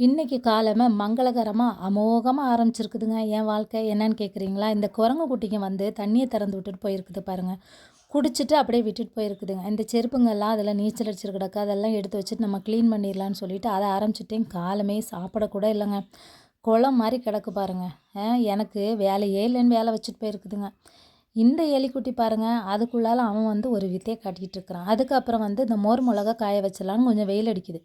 இன்னைக்கு காலமே மங்களகரமாக அமோகமாக ஆரம்பிச்சிருக்குதுங்க என் வாழ்க்கை. என்னன்னு கேட்குறீங்களா? இந்த குரங்கு குட்டிங்க வந்து தண்ணியை திறந்து விட்டுட்டு போயிருக்குது பாருங்கள். குடிச்சிட்டு அப்படியே விட்டுட்டு போயிருக்குதுங்க. இந்த செருப்புங்கள்லாம் அதில் நீச்சல் அடிச்சிட்டு கிடக்கு. அதெல்லாம் எடுத்து வச்சுட்டு நம்ம க்ளீன் பண்ணிடலான்னு சொல்லிட்டு அதை ஆரம்பிச்சிட்டேன். காலமே சாப்பிடக்கூட இல்லைங்க. குளம் மாதிரி கிடக்கு பாருங்க. எனக்கு வேலையே இல்லைன்னு வேலை வச்சுட்டு போயிருக்குதுங்க. இந்த எலிக்குட்டி பாருங்கள், அதுக்குள்ளால அவன் வந்து ஒரு வித்தையை காட்டிகிட்டு இருக்கிறான். அதுக்கப்புறம் வந்து இந்த மோர் மிளகா காய வச்சிடலான்னு கொஞ்சம் வெயில் அடிக்குது.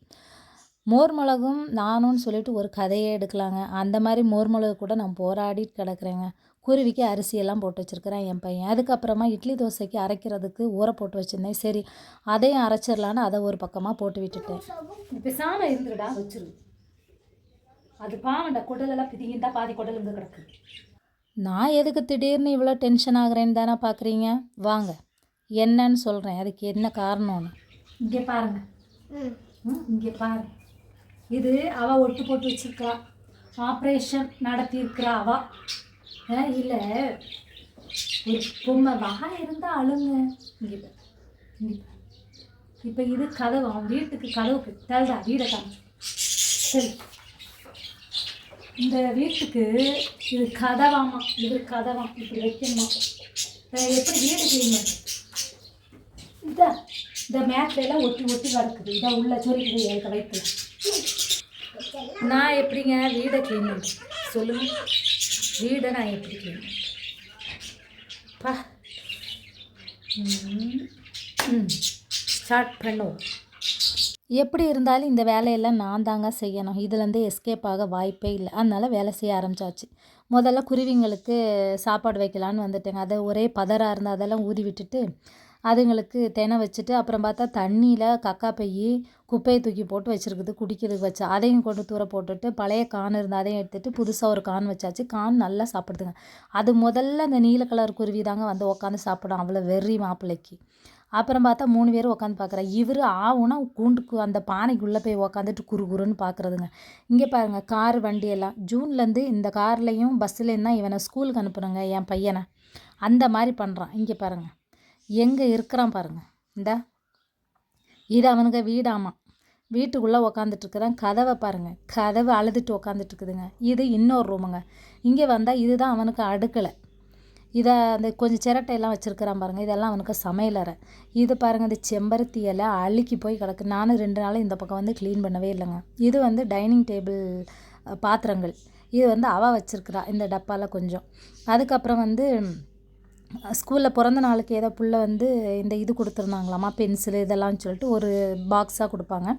மோர் மிளகும் நானும்னு சொல்லிட்டு ஒரு கதையே எடுக்கலாங்க. அந்த மாதிரி மோர் மிளகு கூட நான் போராடிட்டு கிடக்குறேங்க. குருவிக்கு அரிசியெல்லாம் போட்டு வச்சுருக்கிறேன் என் பையன். அதுக்கப்புறமா இட்லி தோசைக்கு அரைக்கிறதுக்கு ஊற போட்டு வச்சுருந்தேன். சரி அதையும் அரைச்சிடலான்னு அதை ஒரு பக்கமாக போட்டு விட்டுட்டேன். இப்போ சாணம் இருந்துடா வச்சிரு. அது பாவண்டா, குடலெல்லாம் பிதிங்கிட்டா பாதி குடல் இங்கே கிடக்கு. நான் எதுக்கு திடீர்னு இவ்வளோ டென்ஷன் ஆகுறேன்னு தானே பார்க்குறீங்க? வாங்க என்னன்னு சொல்கிறேன், அதுக்கு என்ன காரணம்னு. இங்கே பாருங்க, இங்கே பாருங்க. இது அவள் ஒட்டு போட்டு வச்சுருக்கா. ஆப்ரேஷன் நடத்தியிருக்கிறா அவள். இல்லை ஒரு பொம்மை வாழை இருந்தால் அழுங்க. இங்கே இப்போ இது கதவு, அவன் வீட்டுக்கு கதவுக்கு தள்ளுடா, வீடை காமிச்சு. சரி, இந்த வீட்டுக்கு இது கதவாமா, இது கதவாம், இப்படி வைக்கணுமா? எப்படி வீடு கிளீன் பண்ணுறது? இதான் இந்த மேட்லாம் ஒட்டி ஒட்டி கிடக்குது. இதான் உள்ள சொரிக்குது எனக்கு வயிற்றுல. நான் எப்படிங்க வீடை க்ளீன் பண்ணுறேன் சொல்லுங்கள்? வீடை நான் எப்படி க்ளீன் பண்ணுறேன்? ஸ்டார்ட் பண்ணுவோம். எப்படி இருந்தாலும் இந்த வேலையெல்லாம் நான் தாங்க செய்யணும். இதுலேருந்து எஸ்கேப் ஆக வாய்ப்பே இல்லை. அதனால் வேலை செய்ய ஆரம்பித்தாச்சு. முதல்ல குருவிங்களுக்கு சாப்பாடு வைக்கலான்னு வந்துட்டேங்க. அதை ஒரே பதறாக இருந்தால் அதெல்லாம் ஊதி விட்டுட்டு அதுங்களுக்கு தினை வச்சுட்டு, அப்புறம் பார்த்தா தண்ணியில் கக்கா பையி குப்பையை தூக்கி போட்டு வச்சுருக்குது குடிக்கிறதுக்கு வச்சா. அதையும் கொண்டு தூர போட்டுட்டு பழைய கான் இருந்தால் அதையும் எடுத்துகிட்டு புதுசாக ஒரு கான் வச்சாச்சு. கான் நல்லா சாப்பிடுதுங்க. அது முதல்ல அந்த நீல கலர் குருவி தாங்க வந்து உட்காந்து சாப்பிடும். அவ்வளோ வெறி மாப்பிள்ளைக்கு. அப்புறம் பார்த்தா 3 பேரும் உட்காந்து பார்க்குறேன். இவர் ஆவுனா கூண்டுக்கு அந்த பானைக்குள்ளே போய் உக்காந்துட்டு குறுகுறுன்னு பார்க்குறதுங்க. இங்கே பாருங்கள், கார் வண்டியெல்லாம் ஜூன்லேருந்து இந்த கார்லேயும் பஸ்ஸுலேயும் தான் இவனை ஸ்கூலுக்கு அனுப்புகிறேங்க என் பையனை. அந்த மாதிரி பண்ணுறான். இங்கே பாருங்கள் எங்கே இருக்கிறான் பாருங்கள். இது அவனுங்க வீடாமா. வீட்டுக்குள்ளே உக்காந்துட்ருக்குறேன். கதவை பாருங்கள், கதவை அழுதுட்டு உக்காந்துட்ருக்குதுங்க. இது இன்னொரு ரூமுங்க. இங்கே வந்தால் இதுதான் அவனுக்கு அடுக்கலை. இதை அந்த கொஞ்சம் சிரட்டையெல்லாம் வச்சுருக்கிறான் பாருங்கள். இதெல்லாம் அவனுக்கு சமையலறை. இது பாருங்கள், இந்த செம்பருத்தி இலை அழுக்கி போய் கிடக்கு. நானும் 2 நாள் இந்த பக்கம் வந்து க்ளீன் பண்ணவே இல்லைங்க. இது வந்து டைனிங் டேபிள் பாத்திரங்கள். இது வந்து அவள் வச்சுருக்குறா இந்த டப்பாவில் கொஞ்சம். அதுக்கப்புறம் வந்து ஸ்கூலில் பிறந்த நாளுக்கு ஏதோ புள்ள வந்து இந்த இது கொடுத்துருந்தாங்களாம்மா, பென்சிலு இதெல்லாம் சொல்லிட்டு ஒரு பாக்ஸாக கொடுப்பாங்க.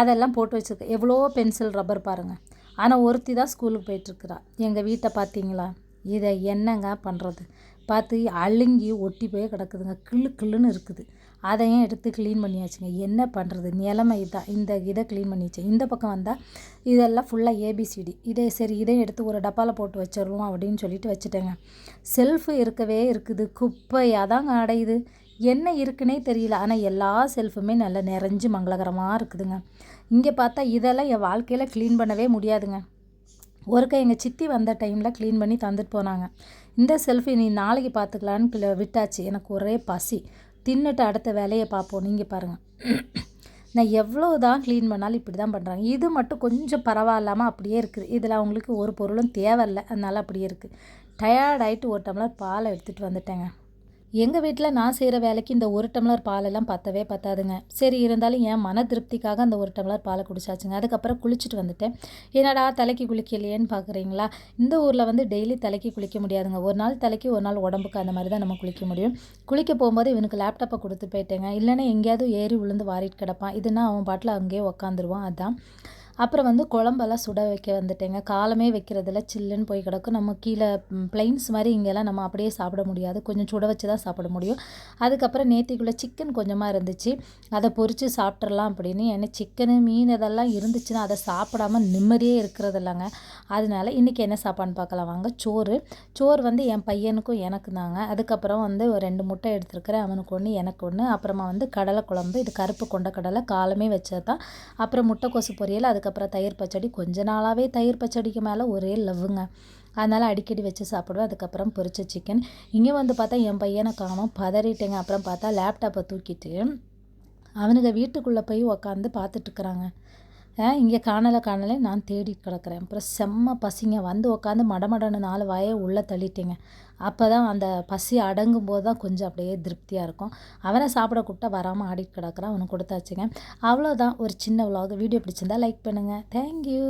அதெல்லாம் போட்டு வச்சுருக்கேன். எவ்வளோ பென்சில் ரப்பர் பாருங்கள். ஆனால் ஒருத்தி தான் ஸ்கூலுக்கு போயிட்டுருக்குறா. எங்கள் வீட்டை பார்த்தீங்களா? இதை என்னங்க பண்ணுறது? பார்த்து அழுங்கி ஒட்டி போய் கிடக்குதுங்க. கிள்ளுன்னு இருக்குது. அதையும் எடுத்து க்ளீன் பண்ணியாச்சுங்க. என்ன பண்ணுறது, நிலைமை இதான். இந்த இதை க்ளீன் பண்ணியாச்சு. இந்த பக்கம் வந்தால் இதெல்லாம் ஃபுல்லாக ஏபிசிடி. இதையும் எடுத்து ஒரு டப்பாவில் போட்டு வச்சிடலாம் அப்படின்னு சொல்லிட்டு வச்சுட்டேங்க. செல்ஃபு இருக்கவே இருக்குது, குப்பையாக தாங்க அடையுது. என்ன இருக்குன்னே தெரியல. ஆனால் எல்லா செல்ஃபுமே நல்லா நிறைஞ்சு மங்களகரமாக இருக்குதுங்க. இங்கே பார்த்தா இதெல்லாம் என் வாழ்க்கையில் க்ளீன் பண்ணவே முடியாதுங்க. ஒருக்கா எங்கள் சித்தி வந்த டைமில் க்ளீன் பண்ணி தந்துட்டு போனாங்க. இந்த செல்ஃபி நீ நாளைக்கு பார்த்துக்கலான்னு விட்டாச்சு. எனக்கு ஒரே பசி. தின்னுட்டு அடுத்த வேலையை பார்ப்போம். நீங்கள் பாருங்கள், நான் எவ்வளோ தான் க்ளீன் பண்ணாலும் இப்படி தான் பண்ணுறாங்க. இது மட்டும் கொஞ்சம் பரவாயில்லாமல் அப்படியே இருக்குது. இதில் அவங்களுக்கு ஒரு பொருளும் தேவையில்லை, அதனால் அப்படியே இருக்குது. டயர்டாயிட்டு ஒரு டம்ளர் பாலை எடுத்துகிட்டு வந்துட்டேங்க. எங்கள் வீட்டில் நான் செய்கிற வேலைக்கு இந்த 1 டம்ளர் பாலெல்லாம் பத்தவே பத்தாதுங்க. சரி இருந்தாலும் என் மன திருப்திக்காக அந்த 1 டம்ளர் பாலை குடிச்சாச்சுங்க. அதுக்கப்புறம் குளிச்சுட்டு வந்துட்டேன். என்னடா தலைக்கு குளிக்கலையேன்னு பார்க்குறீங்களா? இந்த ஊரில் வந்து டெய்லி தலைக்கு குளிக்க முடியாதுங்க. ஒரு நாள் தலைக்கு ஒரு நாள் உடம்புக்கு, அந்த மாதிரி தான் நம்ம குளிக்க முடியும். குளிக்க போகும்போது இவனுக்கு லேப்டாப்பை கொடுத்து போயிட்டேங்க. இல்லைன்னா எங்கேயாவது ஏறி விழுந்து வாரிட்டு கிடப்பான். இதுனா அவன் பாட்டில் அங்கேயே உக்காந்துருவான். அதான் அப்புறம் வந்து குழம்பெல்லாம் சுட வைக்க வந்துட்டேங்க. காலமே வைக்கிறதில்ல, சில்லுன்னு போய் கிடக்கும். நம்ம கீழே ப்ளைன்ஸ் மாதிரி இங்கெல்லாம் நம்ம அப்படியே சாப்பிட முடியாது. கொஞ்சம் சுட வச்சு தான் சாப்பிட முடியும். அதுக்கப்புறம் நேத்திக்குள்ளே சிக்கன் கொஞ்சமாக இருந்துச்சு, அதை பொரித்து சாப்பிட்றலாம் அப்படின்னு. ஏன்னா சிக்கனு மீன் இதெல்லாம் இருந்துச்சுன்னா அதை சாப்பிடாமல் நிம்மதியே இருக்கிறது இல்லைங்க. அதனால இன்றைக்கி என்ன சாப்பாடுன்னு பார்க்கலாம் வாங்க. சோறு வந்து என் பையனுக்கும் எனக்கு தாங்க. அதுக்கப்புறம் வந்து ஒரு 2 முட்டை எடுத்துருக்கிறேன். அவனுக்கு ஒன்று எனக்கு ஒன்று. அப்புறமா வந்து கடலை குழம்பு. இது கருப்பு கொண்ட கடலை காலமே வச்சது தான். அப்புறம் முட்டைக்கோசு பொரியல். அதுக்கப்புறம் தயிர் பச்சடி. கொஞ்ச நாளாகவே தயிர் பச்சடிக்கு மேலே ஒரே லவ்வுங்க. அதனால் அடிக்கடி வச்சு சாப்பிடுவேன். அதுக்கப்புறம் பொரிச்ச சிக்கன். இங்கே வந்து பார்த்தா என் பையனை காணோம், பதறிட்டேங்க. அப்புறம் பார்த்தா லேப்டாப்பை தூக்கிட்டு அவனுங்க வீட்டுக்குள்ளே போய் உக்காந்து பார்த்துட்ருக்குறாங்க. இங்கே காணலை நான் தேடிட்டு கிடக்குறேன். அப்புறம் செம்ம பசிங்க. வந்து உட்காந்து மடமடன்னு 4 வாயை உள்ளே தள்ளிட்டேங்க. அப்போ தான் அந்த பசி அடங்கும்போது தான் கொஞ்சம் அப்படியே திருப்தியாக இருக்கும். அவனை சாப்பிட கூப்பிட்டா வராமல் ஆடிட்டு கிடக்குறான். அவனுக்கு கொடுத்தாச்சுங்க. அவ்வளோதான் ஒரு சின்ன விலாக். வீடியோ பிடிச்சிருந்தா லைக் பண்ணுங்கள். தேங்க்யூ.